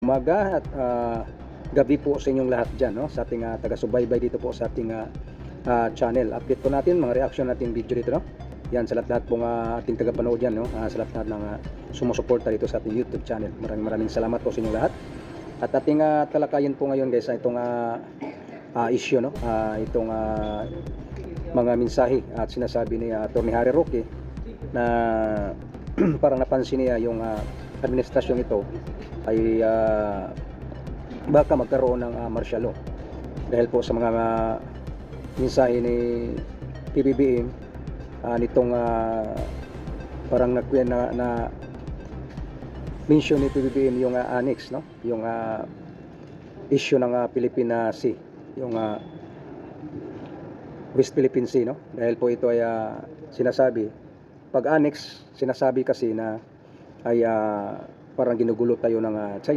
Umaga at gabi po sa inyong lahat dyan, no? Sa ating taga-subaybay dito po sa ating channel. Update po natin, mga reaction natin video dito, no? Yan, sa lahat pong ating tagapanood dyan, no? Sa lahat ng sumusuporta dito sa ating YouTube channel. Maraming salamat po sa inyong lahat. At ating talakayin po ngayon guys, itong issue, no? Itong mga mensahe at sinasabi ni Atty. Harry Roque na parang napansin niya yung administrasyon ito ay baka magkaroon ng martial law dahil po sa mga mensahe ni PBBM nitong parang na mention ni PBBM yung annex, no? Yung issue ng Philippine Sea, yung West Philippine Sea, no? Dahil po ito ay sinasabi, pag annex, sinasabi kasi na ay parang ginugulo tayo ng China.